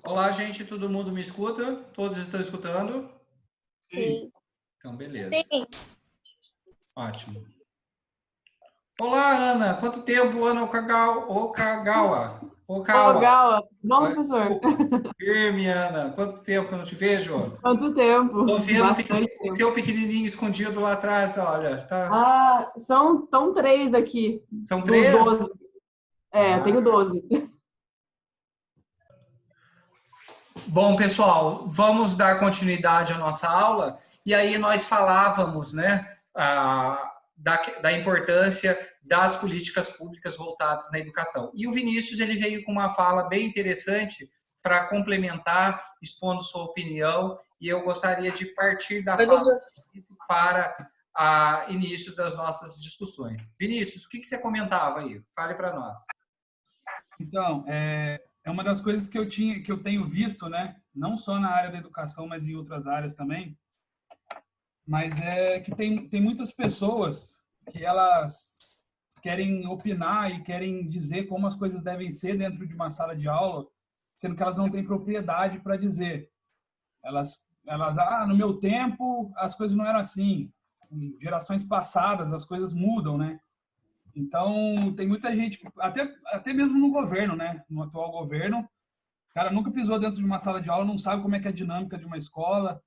Olá, gente, todo mundo me escuta? Todos estão escutando? Sim. Então, beleza. Sim. Ótimo. Olá, Ana. Quanto tempo, Ana Okagawa? Okagawa. Bom, professor. Desculpa. Firme, Ana. Quanto tempo que eu não te vejo? Quanto tempo? Estou vendo Bastante o seu pequenininho escondido lá atrás, olha. Tá... Ah, são 3 aqui. São Dos 3? 12. Tenho 12. Bom, pessoal, vamos dar continuidade à nossa aula. E aí nós falávamos, né, da importância das políticas públicas voltadas na educação. E o Vinícius, ele veio com uma fala bem interessante para complementar, expondo sua opinião, e eu gostaria de partir da fala para início das nossas discussões. Vinícius, o que você comentava aí? Fale para nós. Então, é uma das coisas que eu tenho visto, né, não só na área da educação, mas em outras áreas também, mas é que tem muitas pessoas que elas querem opinar e querem dizer como as coisas devem ser dentro de uma sala de aula, sendo que elas não têm propriedade para dizer. Elas, no meu tempo as coisas não eram assim. Em gerações passadas as coisas mudam, né? Então, tem muita gente, até mesmo no governo, né? No atual governo, o cara nunca pisou dentro de uma sala de aula, não sabe como é que é a dinâmica de uma escola,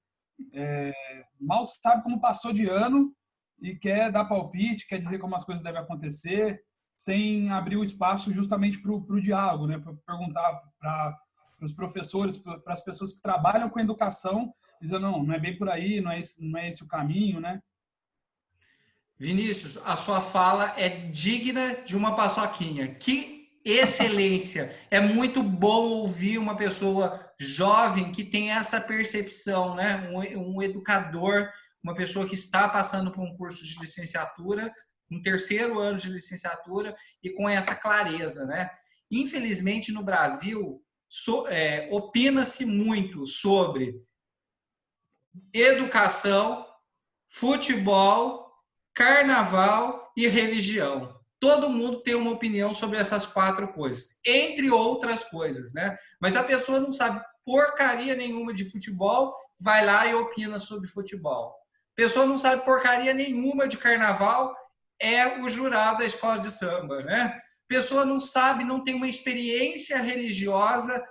mal sabe como passou de ano e quer dar palpite, quer dizer como as coisas devem acontecer, sem abrir o espaço justamente para o diálogo, né? Para perguntar para os professores, para as pessoas que trabalham com educação, dizendo, não é bem por aí, não é esse o caminho, né? Vinícius, a sua fala é digna de uma paçoquinha. Que excelência! É muito bom ouvir uma pessoa jovem que tem essa percepção, né? Um educador, uma pessoa que está passando por um curso de licenciatura, um terceiro ano de licenciatura, e com essa clareza, né? Infelizmente, no Brasil, opina-se muito sobre educação, futebol, carnaval e religião. Todo mundo tem uma opinião sobre essas 4 coisas, entre outras coisas, né? Mas a pessoa não sabe porcaria nenhuma de futebol, vai lá e opina sobre futebol. A pessoa não sabe porcaria nenhuma de carnaval, é o jurado da escola de samba, né? A pessoa não sabe, não tem uma experiência religiosa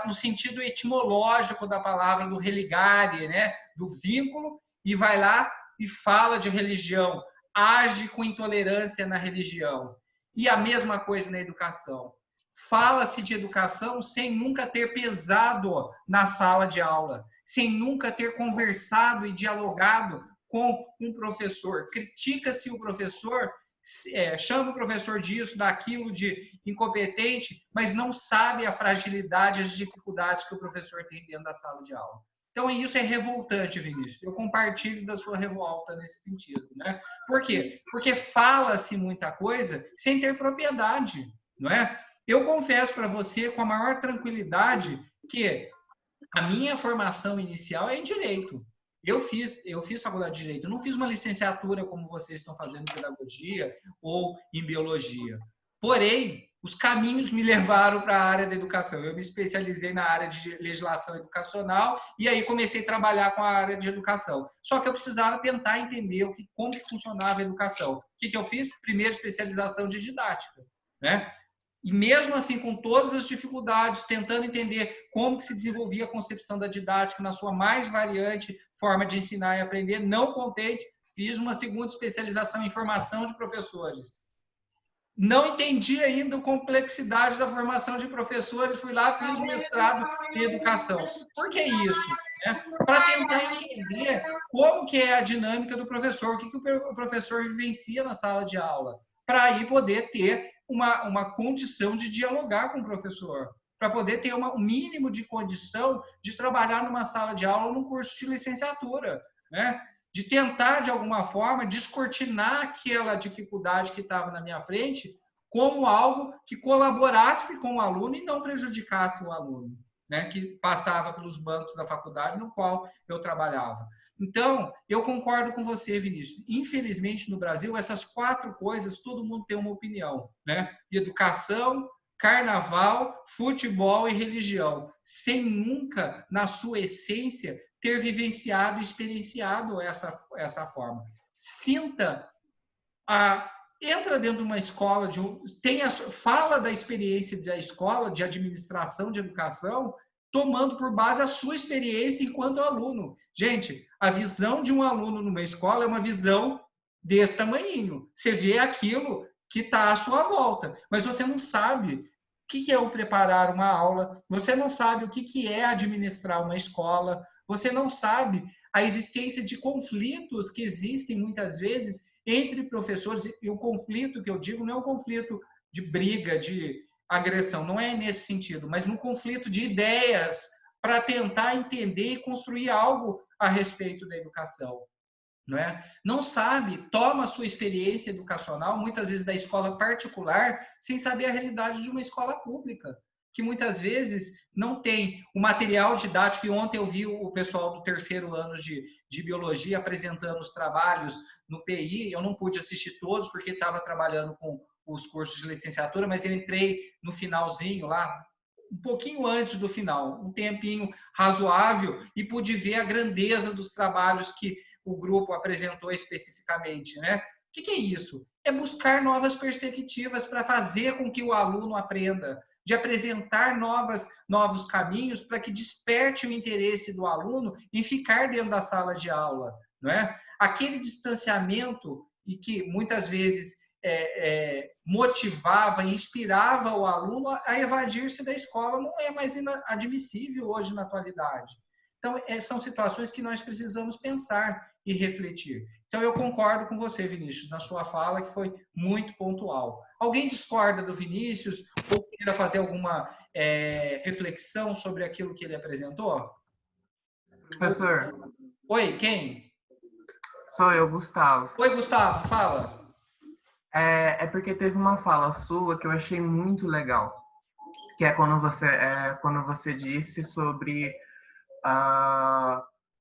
no sentido etimológico da palavra, do religare, né? Do vínculo, e vai lá e fala de religião, age com intolerância na religião. E a mesma coisa na educação. Fala-se de educação sem nunca ter pesado na sala de aula, sem nunca ter conversado e dialogado com um professor. Critica-se o professor, chama o professor disso, daquilo de incompetente, mas não sabe a fragilidade, as dificuldades que o professor tem dentro da sala de aula. Então, isso é revoltante, Vinícius. Eu compartilho da sua revolta nesse sentido, né? Por quê? Porque fala-se muita coisa sem ter propriedade, não é? Eu confesso para você, com a maior tranquilidade, que a minha formação inicial é em Direito. Eu fiz faculdade de Direito. Eu não fiz uma licenciatura como vocês estão fazendo em Pedagogia ou em Biologia. Porém, os caminhos me levaram para a área da educação. Eu me especializei na área de legislação educacional e aí comecei a trabalhar com a área de educação. Só que eu precisava tentar entender como funcionava a educação. O que eu fiz? Primeiro, especialização de didática, né? E mesmo assim, com todas as dificuldades, tentando entender como que se desenvolvia a concepção da didática na sua mais variante forma de ensinar e aprender, não contente, fiz uma segunda especialização em formação de professores. Não entendi ainda a complexidade da formação de professores, fui lá, fiz um mestrado em educação. Por que isso? Para tentar entender como que é a dinâmica do professor, o que o professor vivencia na sala de aula, para aí poder ter uma condição de dialogar com o professor, para poder ter um mínimo de condição de trabalhar numa sala de aula ou num curso de licenciatura, né? De tentar, de alguma forma, descortinar aquela dificuldade que estava na minha frente como algo que colaborasse com o aluno e não prejudicasse o aluno, né, que passava pelos bancos da faculdade no qual eu trabalhava. Então, eu concordo com você, Vinícius. Infelizmente, no Brasil, essas 4 coisas, todo mundo tem uma opinião, né? Educação, carnaval, futebol e religião, sem nunca, na sua essência, ter vivenciado e experienciado essa forma. Sinta entra dentro de uma escola, fala da experiência da escola, de administração, de educação, tomando por base a sua experiência enquanto aluno. Gente, a visão de um aluno numa escola é uma visão desse tamanhinho. Você vê aquilo que está à sua volta, mas você não sabe o que é o preparar uma aula, você não sabe o que é administrar uma escola, você não sabe a existência de conflitos que existem muitas vezes entre professores, e o conflito que eu digo não é um conflito de briga, de agressão, não é nesse sentido, mas no conflito de ideias para tentar entender e construir algo a respeito da educação. Não é? Não sabe, toma a sua experiência educacional, muitas vezes da escola particular, sem saber a realidade de uma escola pública, que muitas vezes não tem o material didático. E ontem eu vi o pessoal do 3º ano de biologia apresentando os trabalhos no PI, eu não pude assistir todos porque estava trabalhando com os cursos de licenciatura, mas eu entrei no finalzinho lá, um pouquinho antes do final, um tempinho razoável, e pude ver a grandeza dos trabalhos que o grupo apresentou especificamente, né? O que é isso? É buscar novas perspectivas para fazer com que o aluno aprenda, de apresentar novos caminhos para que desperte o interesse do aluno em ficar dentro da sala de aula, não é? Aquele distanciamento e que muitas vezes motivava, inspirava o aluno a evadir-se da escola, não é mais admissível hoje na atualidade. Então, são situações que nós precisamos pensar e refletir. Então, eu concordo com você, Vinícius, na sua fala, que foi muito pontual. Alguém discorda do Vinícius ou queira fazer alguma reflexão sobre aquilo que ele apresentou? Professor. Oi, quem? Sou eu, Gustavo. Oi, Gustavo, fala. É porque teve uma fala sua que eu achei muito legal, que é quando você disse sobre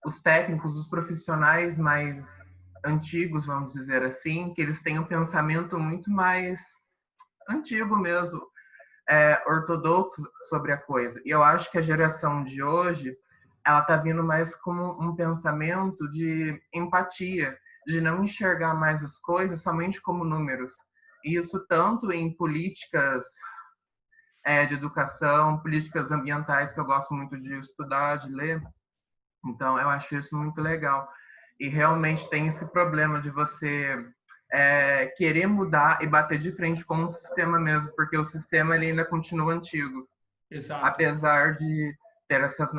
os técnicos, os profissionais mais antigos, vamos dizer assim, que eles têm um pensamento muito mais antigo mesmo, ortodoxo sobre a coisa. E eu acho que a geração de hoje, ela está vindo mais com um pensamento de empatia, de não enxergar mais as coisas somente como números. E isso tanto em políticas de educação, políticas ambientais, que eu gosto muito de estudar, de ler. Então, eu acho isso muito legal. E realmente tem esse problema de você querer mudar e bater de frente com o sistema mesmo, porque o sistema ele ainda continua antigo. Exato. Apesar de ter essas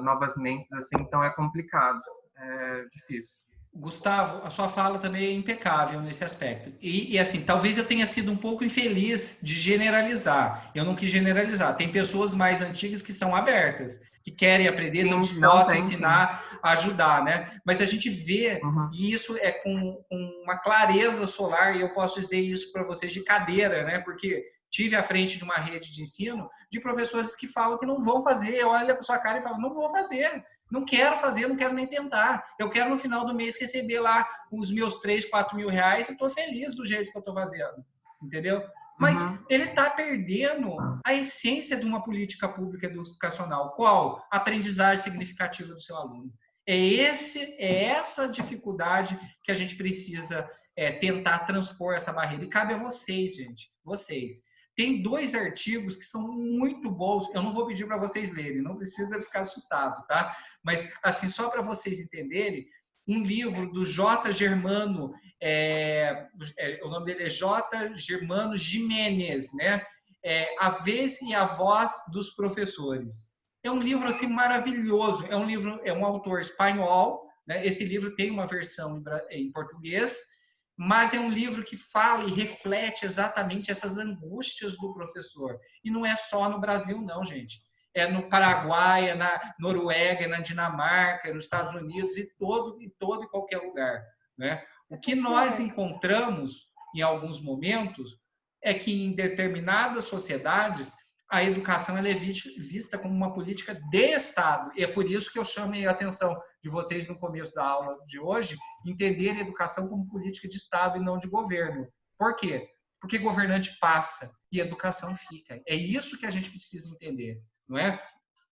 novas mentes, assim, então é complicado, é difícil. Gustavo, a sua fala também é impecável nesse aspecto. E assim, talvez eu tenha sido um pouco infeliz de generalizar. Eu não quis generalizar. Tem pessoas mais antigas que são abertas, que querem aprender, estão dispostas a ensinar, a ajudar, né? Mas a gente vê, e isso é com uma clareza solar, e eu posso dizer isso para vocês de cadeira, né? Porque tive à frente de uma rede de ensino de professores que falam que não vão fazer. Eu olho para sua cara e falo, não vou fazer. Não quero fazer, não quero nem tentar. Eu quero no final do mês receber lá os meus 3, 4 mil reais e estou feliz do jeito que eu estou fazendo. Entendeu? Mas ele está perdendo a essência de uma política pública educacional. Qual? A aprendizagem significativa do seu aluno. É essa dificuldade que a gente precisa tentar transpor essa barreira. E cabe a vocês, gente. Vocês. Tem 2 artigos que são muito bons. Eu não vou pedir para vocês lerem, não precisa ficar assustado, tá? Mas, assim, só para vocês entenderem, um livro do J. Germano, o nome dele é J. Germano Jiménez, né? A Vez e a Voz dos Professores. É um livro, assim, maravilhoso. É um autor espanhol, né? Esse livro tem uma versão em português, mas é um livro que fala e reflete exatamente essas angústias do professor. E não é só no Brasil, não, gente. É no Paraguai, é na Noruega, é na Dinamarca, é nos Estados Unidos e todo e qualquer lugar, né? O que nós encontramos em alguns momentos é que em determinadas sociedades a educação ela é vista como uma política de Estado. E é por isso que eu chamei a atenção de vocês no começo da aula de hoje, entender a educação como política de Estado e não de governo. Por quê? Porque governante passa e educação fica. É isso que a gente precisa entender, não é?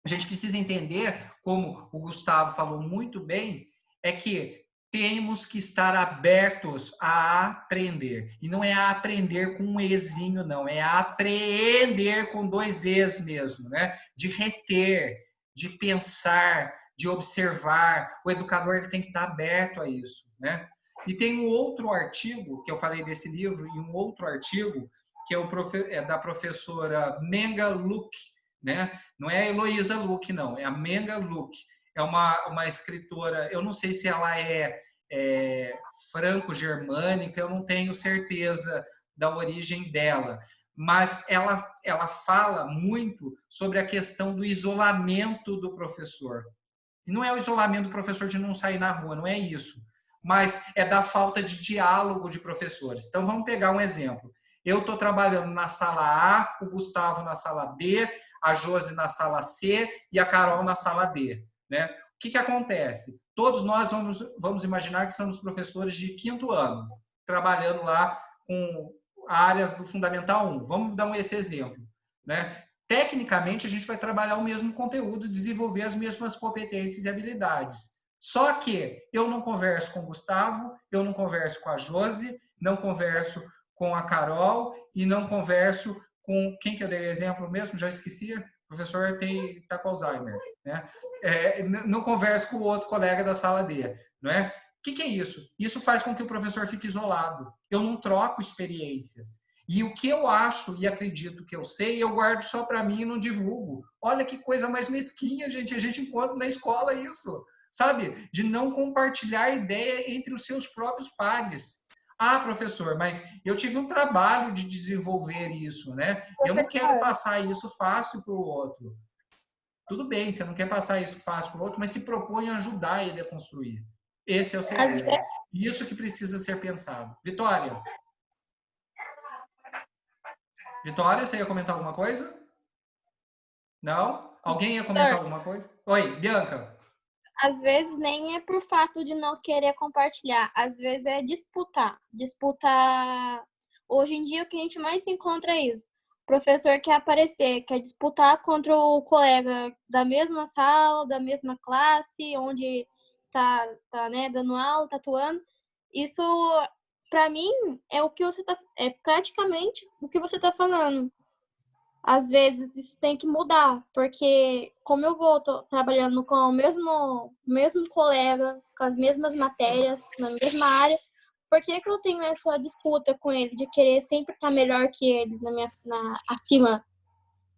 A gente precisa entender, como o Gustavo falou muito bem, é que temos que estar abertos a aprender. E não é a aprender com um ezinho, não. É a apreender com 2 es mesmo, né? De reter, de pensar, de observar. O educador ele tem que estar aberto a isso, né? E tem um outro artigo, que eu falei desse livro, e um outro artigo, que é da professora Menga Luke, né? Não é a Heloísa Luke, não. É a Menga Luke. É uma escritora, eu não sei se ela é franco-germânica, eu não tenho certeza da origem dela, mas ela fala muito sobre a questão do isolamento do professor. E não é o isolamento do professor de não sair na rua, não é isso, mas é da falta de diálogo de professores. Então, vamos pegar um exemplo. Eu estou trabalhando na sala A, o Gustavo na sala B, a Josi na sala C e a Carol na sala D, né? O que acontece? Todos nós vamos imaginar que somos professores de 5º ano, trabalhando lá com áreas do Fundamental 1. Vamos dar esse exemplo, né? Tecnicamente, a gente vai trabalhar o mesmo conteúdo, desenvolver as mesmas competências e habilidades. Só que eu não converso com o Gustavo, eu não converso com a Josi, não converso com a Carol e não converso com... Quem que eu dei exemplo mesmo? Já esqueci. O professor está com Alzheimer, né? Não converso com o outro colega da sala D, não é? O que é isso? Isso faz com que o professor fique isolado. Eu não troco experiências. E o que eu acho e acredito que eu sei, eu guardo só para mim e não divulgo. Olha que coisa mais mesquinha, gente. A gente encontra na escola isso, sabe? De não compartilhar ideia entre os seus próprios pares. Ah, professor, mas eu tive um trabalho de desenvolver isso, né? Eu não quero passar isso fácil para o outro. Tudo bem, você não quer passar isso fácil para o outro, mas se propõe a ajudar ele a construir. Esse é o segredo. Isso que precisa ser pensado. Vitória. Vitória, você ia comentar alguma coisa? Não? Alguém ia comentar alguma coisa? Oi, Bianca. Às vezes nem é por fato de não querer compartilhar, às vezes é disputar. Disputar. Hoje em dia o que a gente mais se encontra é isso. O professor quer aparecer, quer disputar contra o colega da mesma sala, da mesma classe, onde tá né, dando aula, tá atuando. Isso, para mim, é praticamente o que você está falando. Às vezes isso tem que mudar, porque como eu vou trabalhando com o mesmo colega, com as mesmas matérias, na mesma área, por que eu tenho essa disputa com ele, de querer sempre estar melhor que ele, acima,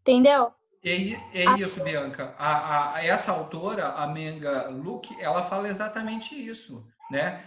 entendeu? É isso, Bianca. Essa autora, a Menga Luke, ela fala exatamente isso, né?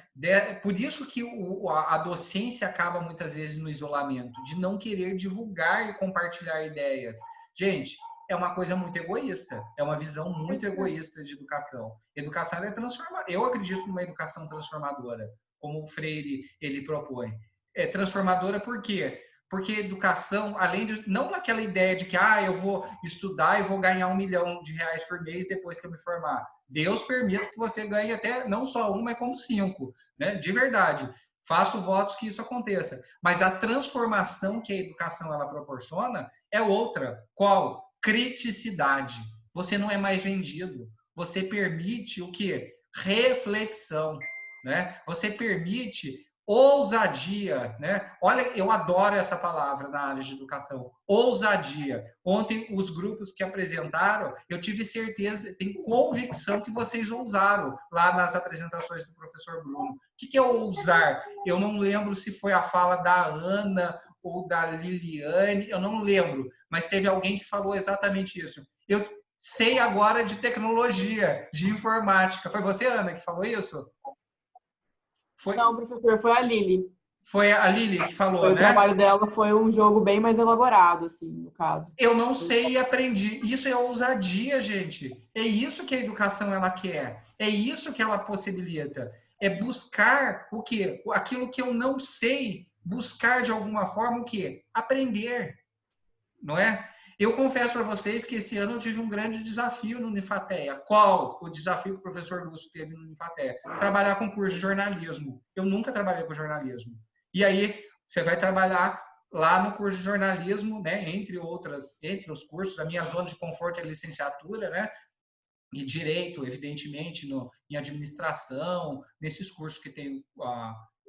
Por isso que a docência acaba muitas vezes no isolamento, de não querer divulgar e compartilhar ideias. Gente, é uma coisa muito egoísta, é uma visão muito egoísta de educação. Educação é transformadora. Eu acredito numa educação transformadora, como o Freire ele propõe. É transformadora por quê? Porque educação, além de... Não naquela ideia de que eu vou estudar e vou ganhar R$1 milhão por mês depois que eu me formar. Deus permita que você ganhe até não só 1, mas como 5. Né? De verdade. Faço votos que isso aconteça. Mas a transformação que a educação ela proporciona é outra. Qual? Criticidade. Você não é mais vendido. Você permite o quê? Reflexão. Né? Você permite... ousadia, né? Olha, eu adoro essa palavra na área de educação, ousadia. Ontem, os grupos que apresentaram, eu tive certeza, tenho convicção que vocês ousaram lá nas apresentações do professor Bruno. O que é ousar? Eu não lembro se foi a fala da Ana ou da Liliane, eu não lembro, mas teve alguém que falou exatamente isso. Eu sei agora de tecnologia, de informática. Foi você, Ana, que falou isso? Não, professor, foi a Lili. Foi a Lili que falou, né? O trabalho dela foi um jogo bem mais elaborado, assim, no caso. Eu não sei e aprendi. Isso é ousadia, gente. É isso que a educação ela quer. É isso que ela possibilita. É buscar o quê? Aquilo que eu não sei, buscar de alguma forma o quê? Aprender. Não é? Eu confesso para vocês que esse ano eu tive um grande desafio no Unifateia. Qual o desafio que o professor Lúcio teve no Unifateia? Trabalhar com curso de jornalismo. Eu nunca trabalhei com jornalismo. E aí, você vai trabalhar lá no curso de jornalismo, né, entre os cursos, a minha zona de conforto é licenciatura, né, e direito, evidentemente, em administração, nesses cursos que tem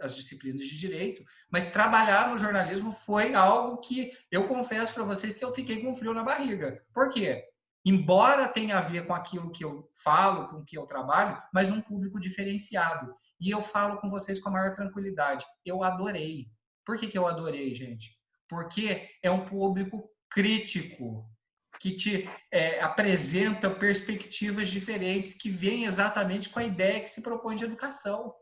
as disciplinas de direito, mas trabalhar no jornalismo foi algo que eu confesso para vocês que eu fiquei com frio na barriga. Por quê? Embora tenha a ver com aquilo que eu falo, com o que eu trabalho, mas um público diferenciado. E eu falo com vocês com a maior tranquilidade. Eu adorei. Por que eu adorei, gente? Porque é um público crítico, que te apresenta perspectivas diferentes, que vem exatamente com a ideia que se propõe de educação,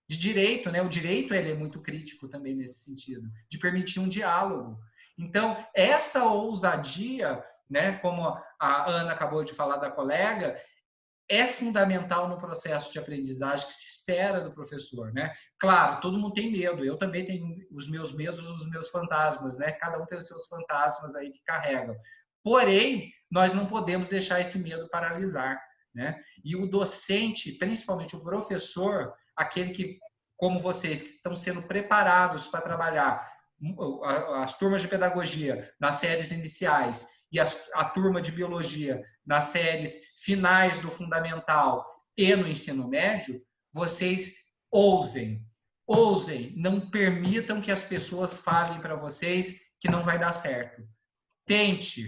de direito, né? O direito ele é muito crítico também nesse sentido, de permitir um diálogo. Então, essa ousadia, né, como a Ana acabou de falar da colega, é fundamental no processo de aprendizagem que se espera do professor, né? Claro, todo mundo tem medo, eu também tenho os meus medos, os meus fantasmas, né? Cada um tem os seus fantasmas aí que carregam. Porém, nós não podemos deixar esse medo paralisar, né? E o docente, principalmente o professor, aquele que, como vocês, que estão sendo preparados para trabalhar as turmas de pedagogia nas séries iniciais e a turma de biologia nas séries finais do fundamental e no ensino médio, vocês ousem, não permitam que as pessoas falem para vocês que não vai dar certo. Tente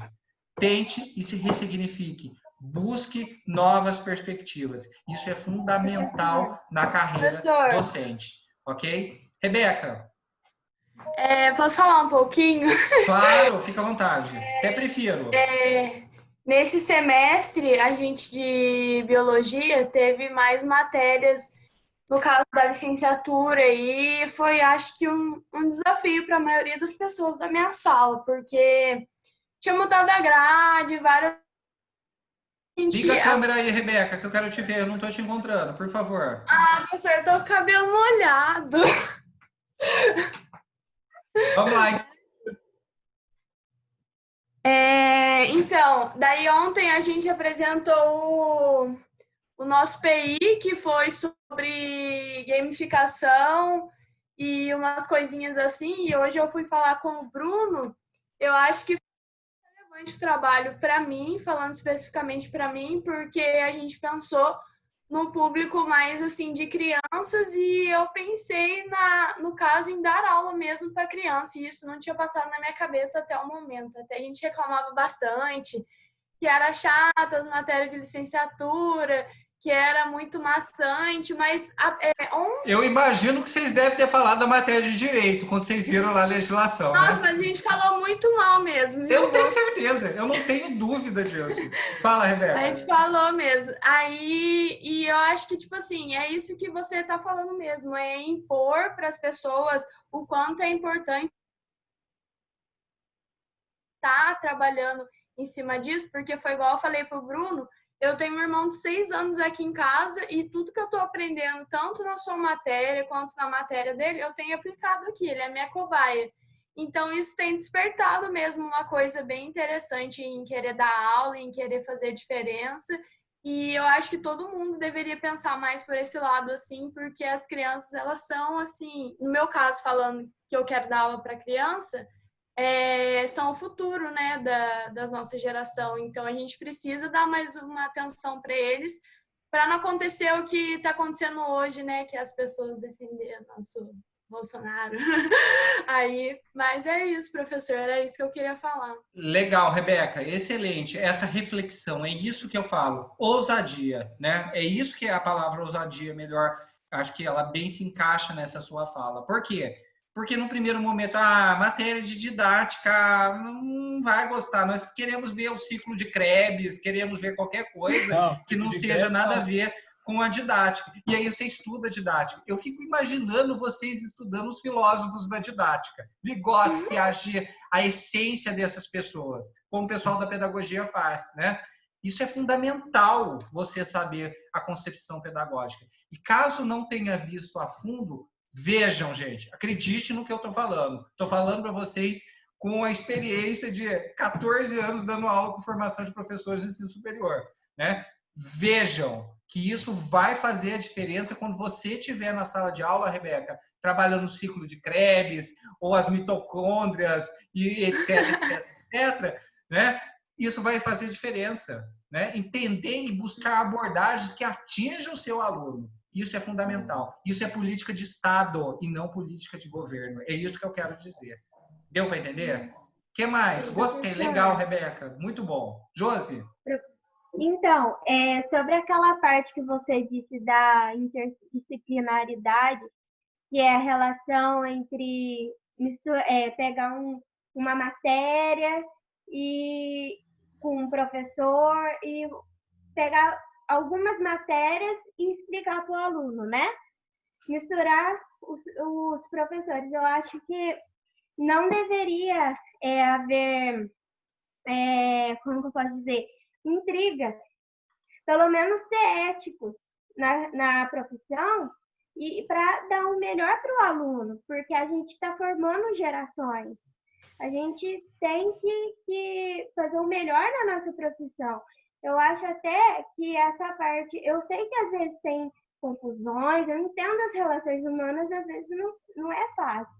e se ressignifique. Busque novas perspectivas. Isso é fundamental na carreira docente. Ok? Rebeca? Posso falar um pouquinho? Claro, fica à vontade. Até prefiro. Nesse semestre, a gente de biologia teve mais matérias, no caso da licenciatura, e foi, acho que, um desafio para a maioria das pessoas da minha sala, porque tinha mudado a grade, várias... Liga a câmera aí, Rebeca, que eu quero te ver, eu não estou te encontrando, por favor. Professor, eu tô com o cabelo molhado. Vamos lá. Então, daí ontem a gente apresentou o nosso PI, que foi sobre gamificação e umas coisinhas assim, e hoje eu fui falar com o Bruno. Eu acho que foi relevante o trabalho para mim, falando especificamente para mim, porque a gente pensou no público mais assim de crianças, e eu pensei no caso em dar aula mesmo para criança, e isso não tinha passado na minha cabeça até o momento. Até a gente reclamava bastante que era chata as matérias de licenciatura, que era muito maçante, mas eu imagino que vocês devem ter falado da matéria de direito quando vocês viram lá a legislação. Nossa, né? Mas a gente falou muito mal mesmo. Eu tenho certeza, eu não tenho dúvida disso. Fala, Rebeca. A gente falou mesmo. Aí, e eu acho que, tipo assim, é isso que você tá falando mesmo, é impor para as pessoas o quanto é importante estar trabalhando em cima disso, porque foi igual eu falei pro Bruno, eu tenho um irmão de 6 anos aqui em casa e tudo que eu tô aprendendo, tanto na sua matéria quanto na matéria dele, eu tenho aplicado aqui, ele é minha cobaia. Então, isso tem despertado mesmo uma coisa bem interessante em querer dar aula, em querer fazer diferença. E eu acho que todo mundo deveria pensar mais por esse lado, assim, porque as crianças, elas são, assim, no meu caso, falando que eu quero dar aula para criança, são o futuro, né, da nossa geração. Então, a gente precisa dar mais uma atenção para eles, para não acontecer o que está acontecendo hoje, né, que as pessoas defenderam nosso Bolsonaro. Aí, mas é isso, professor, era isso que eu queria falar. Legal, Rebeca, excelente. Essa reflexão, é isso que eu falo, ousadia, né? É isso que é a palavra ousadia melhor, acho que ela bem se encaixa nessa sua fala. Por quê? Porque no primeiro momento, a matéria de didática não vai gostar. Nós queremos ver o ciclo de Krebs, queremos ver qualquer coisa que não seja nada a ver com a didática. E aí você estuda didática. Eu fico imaginando vocês estudando os filósofos da didática. Vygotsky, Piaget, a essência dessas pessoas, como o pessoal da pedagogia faz, né? Isso é fundamental, você saber a concepção pedagógica. E caso não tenha visto a fundo, vejam, gente, acredite no que eu estou falando. Estou falando para vocês com a experiência de 14 anos dando aula com formação de professores de ensino superior, né? Vejam que isso vai fazer a diferença quando você estiver na sala de aula, Rebeca, trabalhando no ciclo de Krebs, ou as mitocôndrias, e etc, etc, né? Isso vai fazer diferença, né? Entender e buscar abordagens que atinjam o seu aluno. Isso é fundamental. Isso é política de Estado e não política de governo. É isso que eu quero dizer. Deu para entender? O que mais? Gostei. Legal, Rebeca. Muito bom. Josi? Então, sobre aquela parte que você disse da interdisciplinaridade, que é a relação entre pegar uma matéria e com um professor e pegar algumas matérias e explicar para o aluno, né? Misturar os professores. Eu acho que não deveria haver, como que eu posso dizer, intrigas. Pelo menos ser éticos na profissão e para dar o melhor para o aluno, porque a gente está formando gerações. A gente tem que fazer o melhor na nossa profissão. Eu acho até que essa parte, eu sei que às vezes tem confusões, eu entendo as relações humanas, às vezes não é fácil.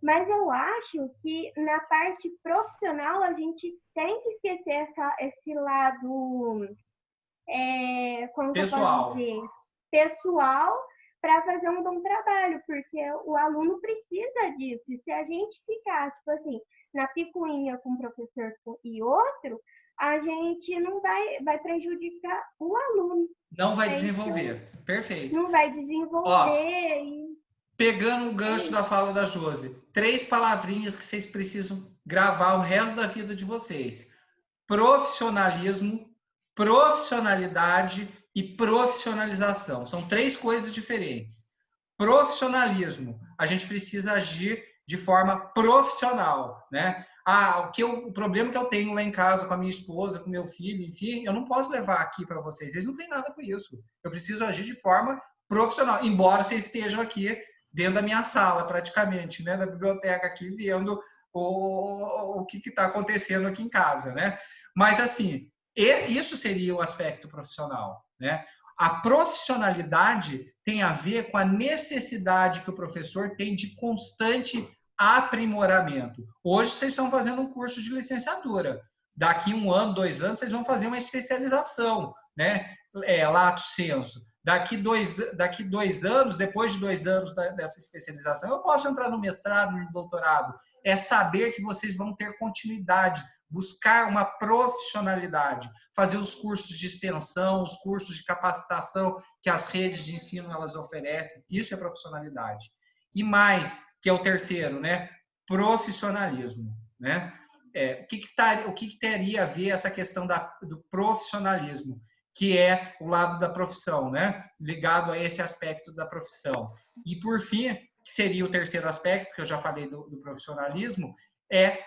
Mas eu acho que na parte profissional a gente tem que esquecer esse lado, como pessoal. eu posso dizer, pessoal, para fazer um bom trabalho, porque o aluno precisa disso. E se a gente ficar, tipo assim, na picuinha com um professor e outro, a gente não vai prejudicar o aluno. Não vai desenvolver. Perfeito. Não vai desenvolver. Ó, pegando o gancho da fala da Josi, 3 palavrinhas que vocês precisam gravar o resto da vida de vocês: profissionalismo, profissionalidade e profissionalização. São 3 coisas diferentes. Profissionalismo, a gente precisa agir de forma profissional, né? O problema que eu tenho lá em casa com a minha esposa, com meu filho, enfim, eu não posso levar aqui para vocês. Eles não têm nada com isso. Eu preciso agir de forma profissional, embora vocês estejam aqui dentro da minha sala, praticamente, né? Na biblioteca aqui, vendo o que está acontecendo aqui em casa, né? Mas, assim, isso seria o aspecto profissional, né? A profissionalidade tem a ver com a necessidade que o professor tem de constante aprimoramento. Hoje vocês estão fazendo um curso de licenciatura. Daqui 1 ano, 2 anos, vocês vão fazer uma especialização, né? Lato sensu. Daqui 2 anos, depois de 2 anos dessa especialização, eu posso entrar no mestrado, no doutorado. É saber que vocês vão ter continuidade, buscar uma profissionalidade, fazer os cursos de extensão, os cursos de capacitação que as redes de ensino elas oferecem. Isso é profissionalidade. E mais, que é o terceiro, né? Profissionalismo, né? O que teria a ver essa questão do profissionalismo, que é o lado da profissão, né? Ligado a esse aspecto da profissão. E, por fim, que seria o terceiro aspecto, que eu já falei do profissionalismo, é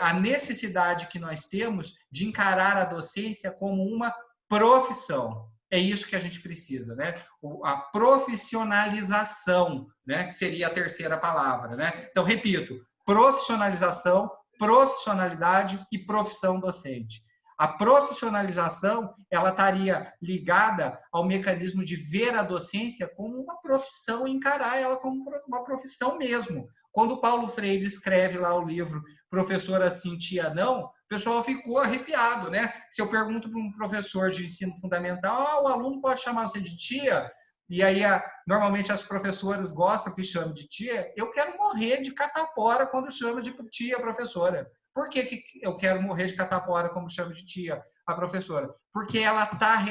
a necessidade que nós temos de encarar a docência como uma profissão. É isso que a gente precisa, né? A profissionalização, né? Que seria a terceira palavra, né? Então, repito, profissionalização, profissionalidade e profissão docente. A profissionalização, ela estaria ligada ao mecanismo de ver a docência como uma profissão e encarar ela como uma profissão mesmo. Quando o Paulo Freire escreve lá o livro Professor Assim, Tia Não, o pessoal ficou arrepiado, né? Se eu pergunto para um professor de ensino fundamental, o aluno pode chamar você de tia? E aí, normalmente as professoras gostam que chame de tia. Eu quero morrer de catapora quando chama de tia, professora. Por que eu quero morrer de catapora, como chama de tia, a professora? Porque ela está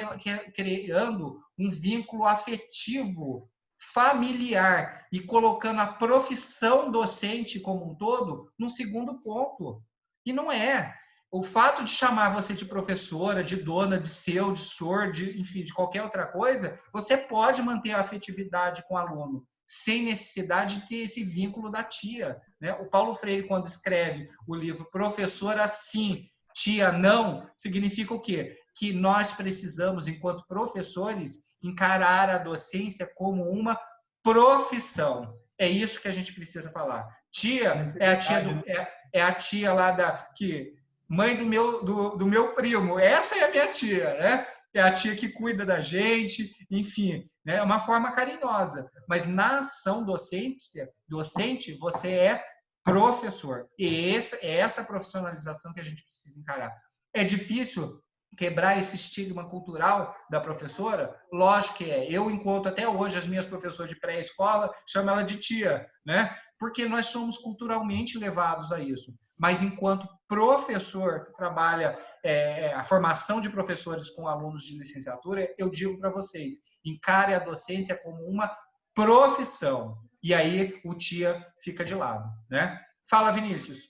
criando um vínculo afetivo, familiar, e colocando a profissão docente como um todo num segundo ponto. E não é. O fato de chamar você de professora, de dona, de seu, de senhor, enfim, de qualquer outra coisa, você pode manter a afetividade com o aluno, sem necessidade de ter esse vínculo da tia, né? O Paulo Freire, quando escreve o livro Professora Sim, Tia Não, significa o quê? Que nós precisamos, enquanto professores, encarar a docência como uma profissão. É isso que a gente precisa falar. Tia é a tia é a tia lá que mãe do meu primo. Essa é a minha tia, né? É a tia que cuida da gente, enfim, né? É uma forma carinhosa. Mas na ação docente, você é professor. E é essa profissionalização que a gente precisa encarar. É difícil quebrar esse estigma cultural da professora? Lógico que é. Eu encontro até hoje as minhas professoras de pré-escola, chamo ela de tia, né? Porque nós somos culturalmente levados a isso. Mas enquanto professor que trabalha a formação de professores com alunos de licenciatura, eu digo para vocês, encare a docência como uma profissão. E aí o tia fica de lado, né? Fala, Vinícius.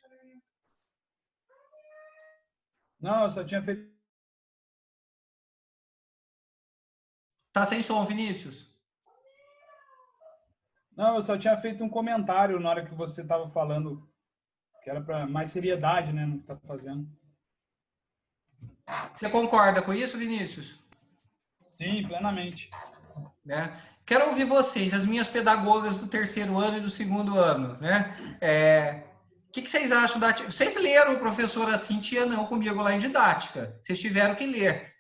Não, eu só tinha feito... Tá sem som, Vinícius? Não, eu só tinha feito um comentário na hora que você estava falando, que era para mais seriedade, né, no que está fazendo. Você concorda com isso, Vinícius? Sim, plenamente. Né? Quero ouvir vocês, as minhas pedagogas do terceiro ano e do segundo ano, né? O que vocês acham da... Vocês leram o professor assim, tia não, comigo lá em didática. Vocês tiveram que ler.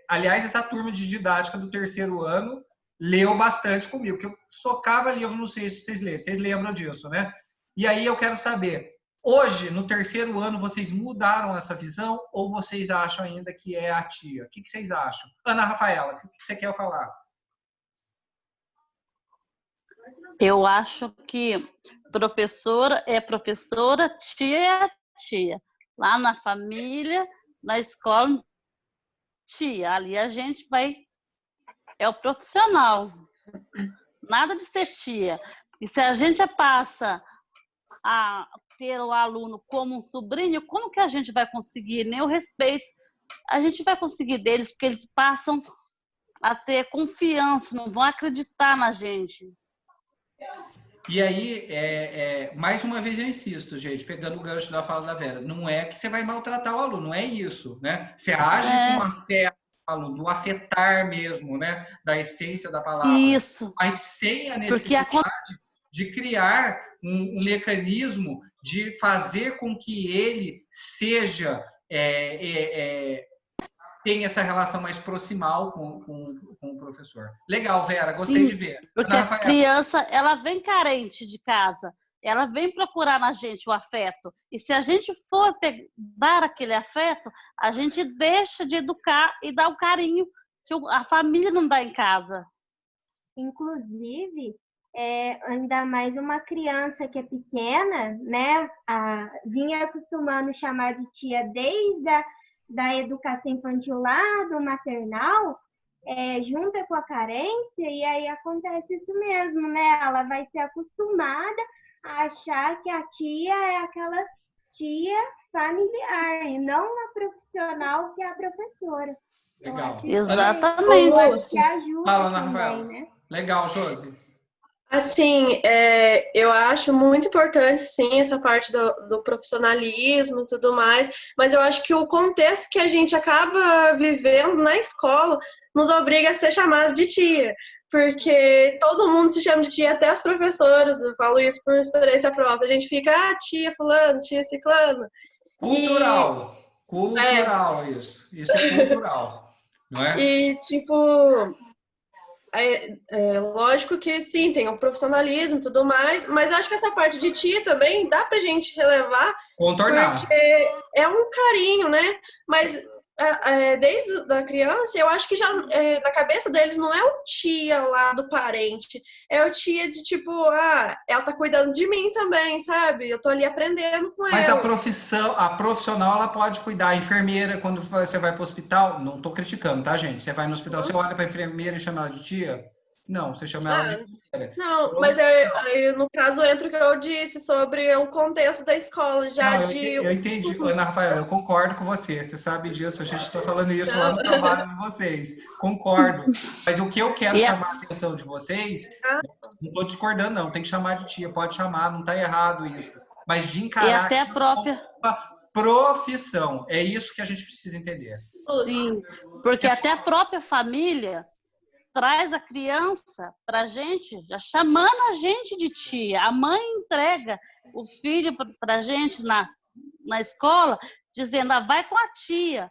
Aliás, essa turma de didática do terceiro ano leu bastante comigo, que eu socava livro, não sei se vocês leram. Vocês lembram disso, né? E aí eu quero saber, hoje, no terceiro ano, vocês mudaram essa visão ou vocês acham ainda que é a tia? O que vocês acham? Ana Rafaela, o que você quer falar? Eu acho que professora é professora, tia é tia. Lá na família, na escola, tia. Ali a gente vai... É o profissional. Nada de ser tia. E se a gente passa a ter o aluno como um sobrinho, como que a gente vai conseguir? Nem o respeito a gente vai conseguir deles, porque eles passam a ter confiança, não vão acreditar na gente. E aí, mais uma vez eu insisto, gente, pegando o gancho da fala da Vera, não é que você vai maltratar o aluno, não é isso, né? Você age com afeto ao aluno, no afetar mesmo, né? Da essência da palavra. Isso. Mas sem a necessidade de criar um mecanismo de fazer com que ele seja... tem essa relação mais proximal com o professor. Legal, Vera, gostei de ver. Porque a criança, ela vem carente de casa, ela vem procurar na gente o afeto. E se a gente for dar aquele afeto, a gente deixa de educar e dar o carinho que a família não dá em casa. Inclusive, ainda mais uma criança que é pequena, né? Vinha acostumando chamar de tia desde da educação infantil lá do maternal, junta com a carência, e aí acontece isso mesmo, né? Ela vai ser acostumada a achar que a tia é aquela tia familiar, e não a profissional que é a professora. Legal. Exatamente. Eu acho que ajuda Fala, também, né? Legal, Josi. Assim, eu acho muito importante, sim, essa parte do profissionalismo e tudo mais, mas eu acho que o contexto que a gente acaba vivendo na escola nos obriga a ser chamados de tia, porque todo mundo se chama de tia, até as professoras, eu falo isso por experiência própria, a gente fica, tia fulano, tia ciclano. Cultural, isso é cultural, não é? E, tipo... lógico que sim, tem o profissionalismo e tudo mais, mas eu acho que essa parte de tia também dá pra gente relevar, contornar, porque é um carinho, né? Mas desde a criança, eu acho que já na cabeça deles não é o tia lá do parente, é o tia de tipo, ela tá cuidando de mim também, sabe? Eu tô ali aprendendo com ela. Mas a profissional, ela pode cuidar. A enfermeira, quando você vai pro hospital, não tô criticando, tá, gente? Você vai no hospital, você olha pra enfermeira e chama ela de tia? Não, você chama ela de enfermeira. Não, mas no caso entra o que eu disse sobre o contexto da escola, eu entendi, Ana Rafaela, eu concordo com você sabe disso, a gente está falando isso lá no trabalho de vocês, concordo, mas o que eu quero chamar a atenção de vocês, não estou discordando não, tem que chamar de tia, pode chamar, não está errado isso, mas de encarar e até a própria profissão, é isso que a gente precisa entender. Sim, porque até a própria família traz a criança para a gente, já chamando a gente de tia. A mãe entrega o filho para a gente na escola, dizendo, vai com a tia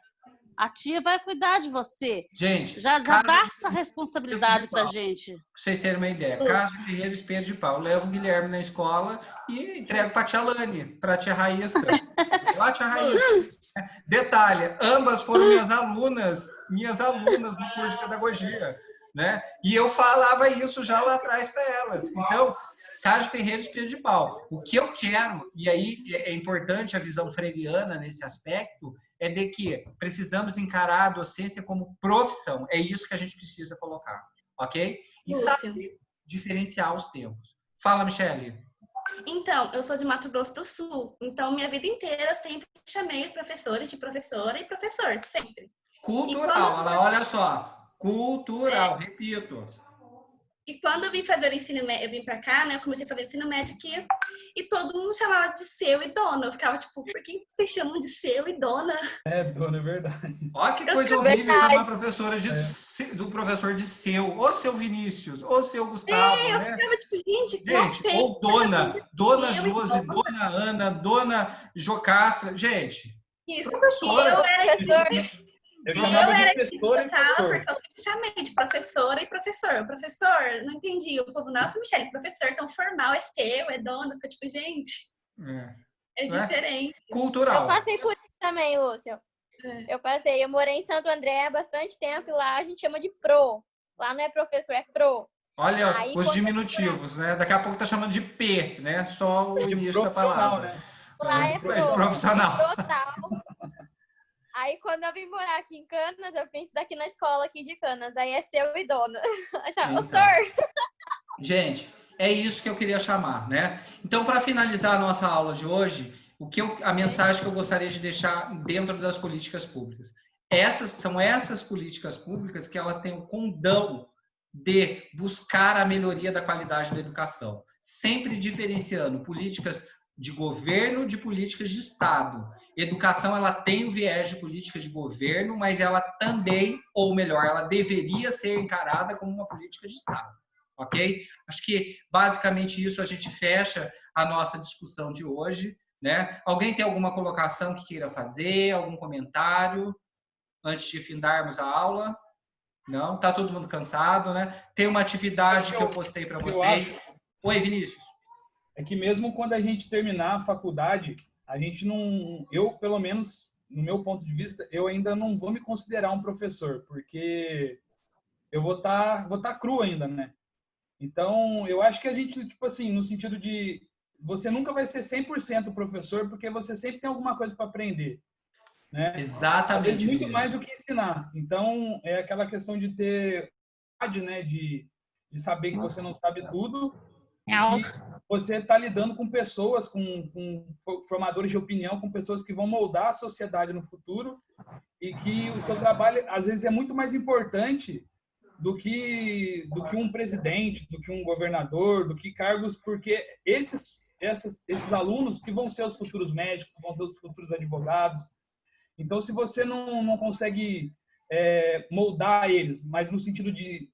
vai cuidar de você. Gente, já dá essa responsabilidade para a gente. Pra vocês terem uma ideia, Casa de Ferreira, Espelho de Pau. Levo o Guilherme na escola e entrego para a tia Lani, para a tia Raíssa. Lá, tia Raíssa. Detalhe, ambas foram minhas alunas no curso de pedagogia, né? E eu falava isso já lá atrás para elas. Então, Casa de Ferreira, Espelho de Pau. O que eu quero, e aí é importante a visão freiriana nesse aspecto, é de que precisamos encarar a docência como profissão. É isso que a gente precisa colocar, ok? E saber diferenciar os tempos. Fala, Michele. Então, eu sou de Mato Grosso do Sul, então minha vida inteira sempre chamei os professores de professora e professor, sempre. Cultural, olha só, cultural, repito. E quando eu vim fazer o ensino médio, eu vim pra cá, né, eu comecei a fazer ensino médio aqui, e todo mundo chamava de seu e dona. Eu ficava tipo, por que vocês chamam de seu e dona? Dona, é verdade. Olha que coisa horrível chamar professora do professor de seu, ou seu Vinícius, ou seu Gustavo, eu né? ficava tipo, gente, ou dona Josi, dona Ana, dona Jocastra, gente. Isso. Professora. Eu era professor. Eu chamava de professor e professor. Porque eu chamei de professora e professor. Professor, não entendi. O povo, nossa, Michele, professor tão formal, é seu, é dona. Fica tipo, gente, é diferente. Cultural. Eu passei por isso também, Lúcio. Eu morei em Santo André há bastante tempo e lá a gente chama de pro. Lá não é professor, é pro. Olha, os diminutivos, né? Daqui a pouco tá chamando de P, né? Só o início da palavra. Né? Lá é pro. Profissional. Aí, quando eu vim morar aqui em Canas, eu penso daqui na escola aqui de Canas. Aí é seu e dona. Gente, é isso que eu queria chamar, né? Então, para finalizar a nossa aula de hoje, a mensagem que eu gostaria de deixar dentro das políticas públicas. São essas políticas públicas que elas têm o condão de buscar a melhoria da qualidade da educação. Sempre diferenciando políticas de governo de políticas de Estado. Educação, ela tem o viés de políticas de governo, mas ela também, ou melhor, ela deveria ser encarada como uma política de Estado. Ok? Acho que, basicamente, isso a gente fecha a nossa discussão de hoje, né? Alguém tem alguma colocação que queira fazer? Algum comentário? Antes de findarmos a aula? Não? Tá todo mundo cansado, né? Tem uma atividade que eu postei para vocês. Oi, Vinícius. É que mesmo quando a gente terminar a faculdade, a gente não... Eu, pelo menos, no meu ponto de vista, eu ainda não vou me considerar um professor, porque eu vou tá cru ainda, né? Então, eu acho que a gente, tipo assim, no sentido de... Você nunca vai ser 100% professor, porque você sempre tem alguma coisa para aprender, né? Exatamente. Muito mais do que ensinar. Então, é aquela questão de ter... né? De saber que você não sabe tudo, que você está lidando com pessoas, com formadores de opinião, com pessoas que vão moldar a sociedade no futuro e que o seu trabalho, às vezes, é muito mais importante do que um presidente, do que um governador, do que cargos, porque esses alunos que vão ser os futuros médicos, vão ser os futuros advogados. Então, se você não consegue moldar eles, mas no sentido de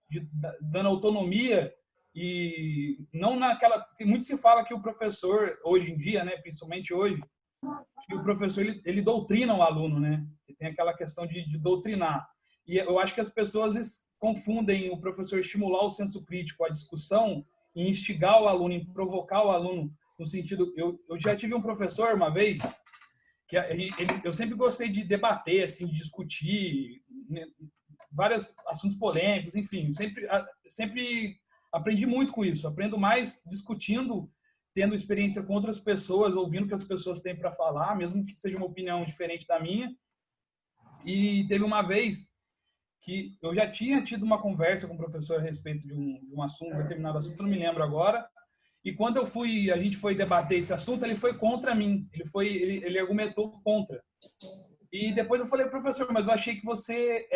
dando autonomia, e não naquela... que muito se fala que o professor, hoje em dia, né, principalmente hoje, que o professor ele doutrina o aluno, né? Ele tem aquela questão de doutrinar. E eu acho que as pessoas confundem o professor estimular o senso crítico, a discussão, em instigar o aluno, em provocar o aluno, no sentido... Eu já tive um professor uma vez, que eu sempre gostei de debater, assim, de discutir, né, vários assuntos polêmicos, enfim, sempre aprendi muito com isso. Aprendo mais discutindo, tendo experiência com outras pessoas, ouvindo o que as pessoas têm para falar, mesmo que seja uma opinião diferente da minha. E teve uma vez que eu já tinha tido uma conversa com o professor a respeito de um assunto, um determinado assunto, não me lembro agora. E quando a gente foi debater esse assunto, ele foi contra mim. Ele argumentou contra. E depois eu falei, professor, mas eu achei que você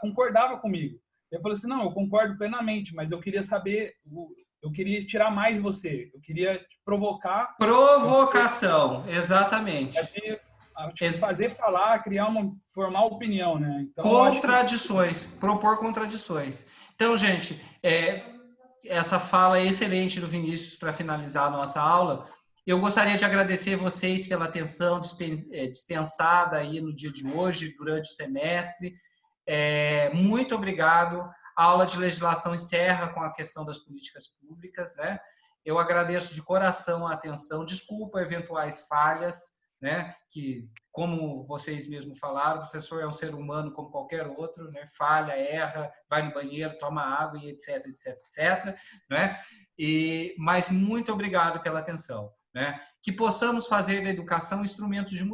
concordava comigo. Eu falei assim, não, eu concordo plenamente, mas eu queria saber, eu queria tirar mais de você, eu queria te provocar. Provocação, exatamente. Fazer falar, formar opinião, né? Então, contradições, propor contradições. Então, gente, essa fala excelente do Vinícius para finalizar a nossa aula. Eu gostaria de agradecer vocês pela atenção dispensada aí no dia de hoje, durante o semestre. Muito obrigado. A aula de legislação encerra com a questão das políticas públicas, né? Eu agradeço de coração a atenção. Desculpa eventuais falhas, né? Que, como vocês mesmos falaram, o professor é um ser humano como qualquer outro, né? Falha, erra, vai no banheiro, toma água e etc, etc, etc, né? Mas muito obrigado pela atenção, né? Que possamos fazer da educação instrumentos de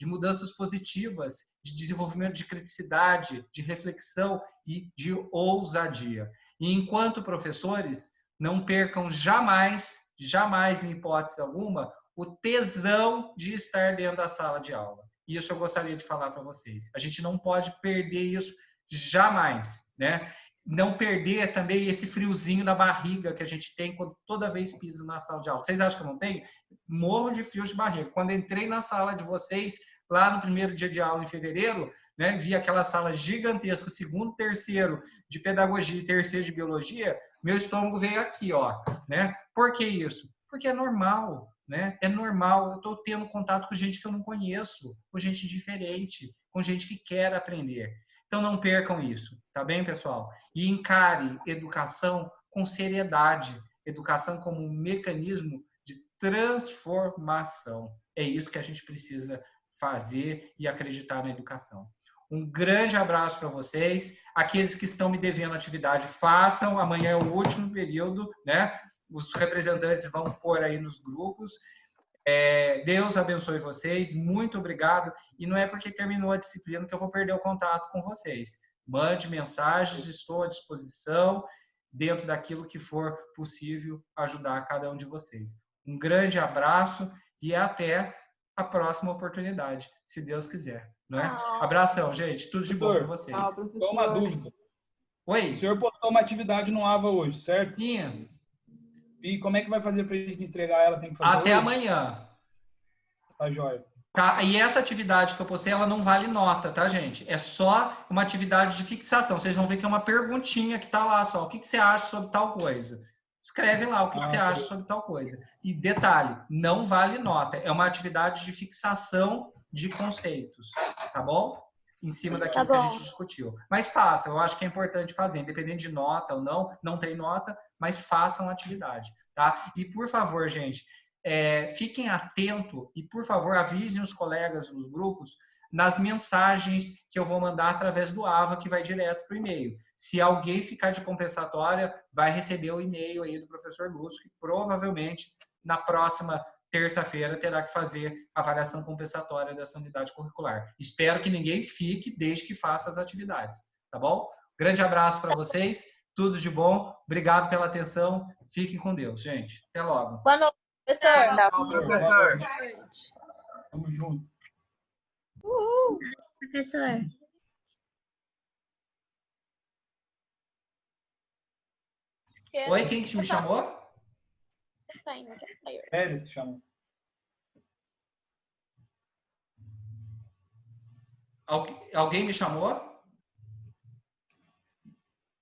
mudanças positivas, de desenvolvimento de criticidade, de reflexão e de ousadia. E enquanto professores, não percam jamais, em hipótese alguma, o tesão de estar dentro da sala de aula. Isso eu gostaria de falar para vocês. A gente não pode perder isso jamais, né? Não perder também esse friozinho na barriga que a gente tem quando toda vez pisa na sala de aula. Vocês acham que eu não tenho? Morro de frio de barriga. Quando entrei na sala de vocês, lá no primeiro dia de aula em fevereiro, né, vi aquela sala gigantesca, segundo, terceiro de pedagogia e terceiro de biologia, meu estômago veio aqui, ó, né? Por que isso? Porque é normal, né? É normal. Eu estou tendo contato com gente que eu não conheço, com gente diferente, com gente que quer aprender. Então, não percam isso, tá bem, pessoal? E encare educação com seriedade, educação como um mecanismo de transformação. É isso que a gente precisa fazer e acreditar na educação. Um grande abraço para vocês. Aqueles que estão me devendo atividade, façam. Amanhã é o último período, né? Os representantes vão pôr aí nos grupos. Deus abençoe vocês, muito obrigado. E não é porque terminou a disciplina que eu vou perder o contato com vocês. Mande mensagens, estou à disposição, dentro daquilo que for possível ajudar cada um de vocês. Um grande abraço e até a próxima oportunidade, se Deus quiser. Não é? Abração, gente. Tudo de bom para vocês. Só uma dúvida. Oi? O senhor postou uma atividade no AVA hoje, certo? Sim. E como é que vai fazer para a gente entregar ela? Tem que fazer até hoje? Amanhã. Tá, joia. Tá? E essa atividade que eu postei, ela não vale nota, tá, gente? É só uma atividade de fixação. Vocês vão ver que é uma perguntinha que tá lá só. O que você acha sobre tal coisa? Escreve lá o que você acha sobre tal coisa. E detalhe, não vale nota. É uma atividade de fixação de conceitos, tá bom? Em cima daquilo que a gente discutiu. Mas façam, eu acho que é importante fazer, independente de nota ou não, não tem nota, mas façam a atividade, tá? E por favor, gente, fiquem atentos e por favor avisem os colegas dos grupos nas mensagens que eu vou mandar através do AVA, que vai direto para o e-mail. Se alguém ficar de compensatória, vai receber o e-mail aí do professor Lúcio, que provavelmente na próxima terça-feira terá que fazer a avaliação compensatória dessa unidade curricular. Espero que ninguém fique desde que faça as atividades, tá bom? Grande abraço para vocês, tudo de bom, obrigado pela atenção, fiquem com Deus, gente. Até logo. Boa noite, professor. Tchau, professor. Tamo junto. Uhul. Professor. Oi, quem que me chamou? Eles que chamam. Alguém me chamou?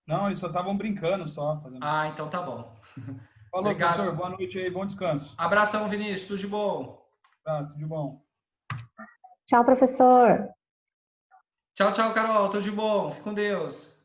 Não, eles só estavam brincando só. Fazendo... Ah, então tá bom. Falou, obrigado. professor. Boa noite aí. Bom descanso. Abração, Vinícius. Tudo de bom. Tá, tudo de bom. Tchau, professor. Tchau, tchau, Carol. Tudo de bom. Fique com Deus.